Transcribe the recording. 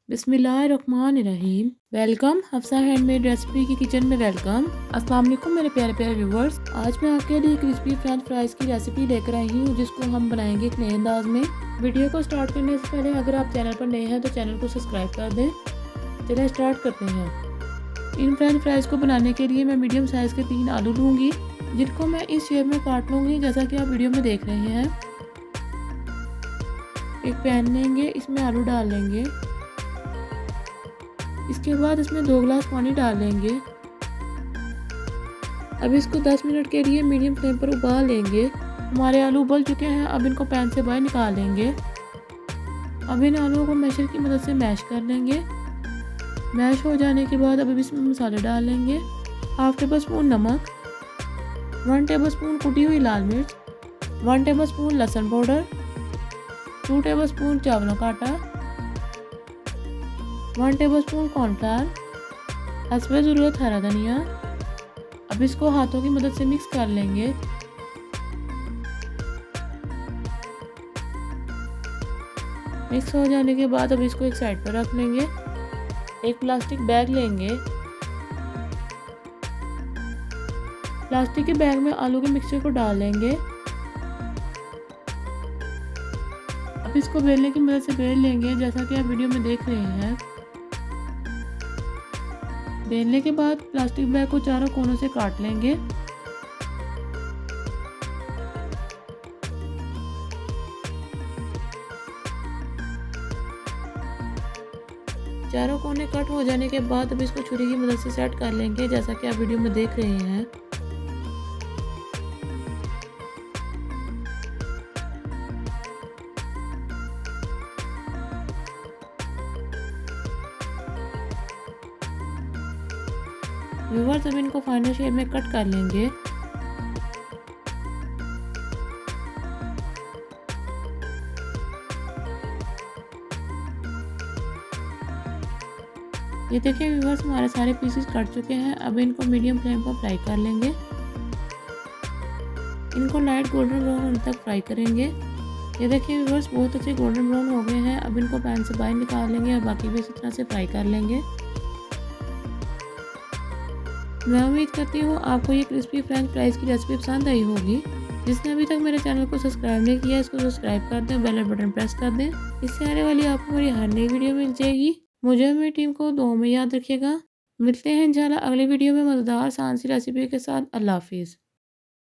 बिस्मिल्लाहिर्रहमानिर्रहीम। Welcome Hafsa handmade recipe की kitchen में वेलकम। अस्सलाम वालेकुम मेरे प्यारे प्यारे व्यूवर्स। आज मैं आपके लिए क्रिस्पी फ्रेंच फ्राइज़ की रेसिपी लेकर आई हूँ जिसको हम बनाएंगे एक नए अंदाज में। वीडियो को स्टार्ट करने से पहले अगर आप चैनल पर नए हैं तो चैनल को सब्सक्राइब कर दें। चलिए स्टार्ट करते हैं। इन फ्रेंच फ्राइज़ को बनाने के लिए मैं मीडियम साइज़ के 3 आलू लूँगी जिनको मैं इस शेप में काट लूँगी जैसा कि आप वीडियो में देख रहे हैं। एक पैन लेंगे, इसमें आलू डाल लेंगे। इसके बाद इसमें 2 गिलास पानी डाल लेंगे। अब इसको 10 मिनट के लिए मीडियम फ्लेम पर उबाल लेंगे। हमारे आलू उबल चुके हैं, अब इनको पैन से बाहर निकाल लेंगे। अब इन आलूओं को मैशर की मदद से मैश कर लेंगे। मैश हो जाने के बाद अब इसमें मसाले डाल लेंगे। 1/2 टेबल स्पून नमक, 1 टेबल स्पून कुटी हुई लाल मिर्च, 1 टेबल स्पून लहसुन पाउडर, 2 टेबल स्पून चावलों का आटा, 1 टेबल स्पून कॉर्नफ्लावर, हस्बे ज़रूरत हरा धनिया। अब इसको हाथों की मदद से मिक्स कर लेंगे। मिक्स हो जाने के बाद अब इसको एक साइड पर रख लेंगे। एक प्लास्टिक बैग लेंगे। प्लास्टिक के बैग में आलू के मिक्सचर को डाल लेंगे। अब इसको बेलने की मदद से बेल लेंगे जैसा कि आप वीडियो में देख रहे हैं। बेलने के बाद प्लास्टिक बैग को चारों कोनों से काट लेंगे। चारों कोने कट हो जाने के बाद अब इसको छुरी की मदद से सेट कर लेंगे जैसा कि आप वीडियो में देख रहे हैं। व्यूअर्स अब इनको फाइनल शेप में कट कर लेंगे। ये देखिए व्यूअर्स हमारे सारे पीसेस कट चुके हैं। अब इनको मीडियम फ्लेम पर फ्राई कर लेंगे। इनको लाइट गोल्डन ब्राउन होने तक फ्राई करेंगे। ये देखिए व्यूअर्स बहुत अच्छे गोल्डन ब्राउन हो गए हैं। अब इनको पैन से बाहर निकाल लेंगे और बाकी भी इसी तरह से फ्राई कर लेंगे। मैं उम्मीद करती हूँ आपको ये क्रिस्पी फ्रेंच फ्राइज़ की रेसिपी पसंद आई होगी। जिसने अभी तक मेरे चैनल को सब्सक्राइब नहीं किया इसको सब्सक्राइब कर दें, बेल बटन प्रेस कर दें। इससे आने वाली आपको मेरी हर नई वीडियो मिल जाएगी। मुझे और मेरी टीम को दुआ में याद रखिएगा। मिलते हैं इंशाल्लाह अगली वीडियो में मज़ेदार आसान सी रेसिपी के साथ। अल्लाह हाफिज़।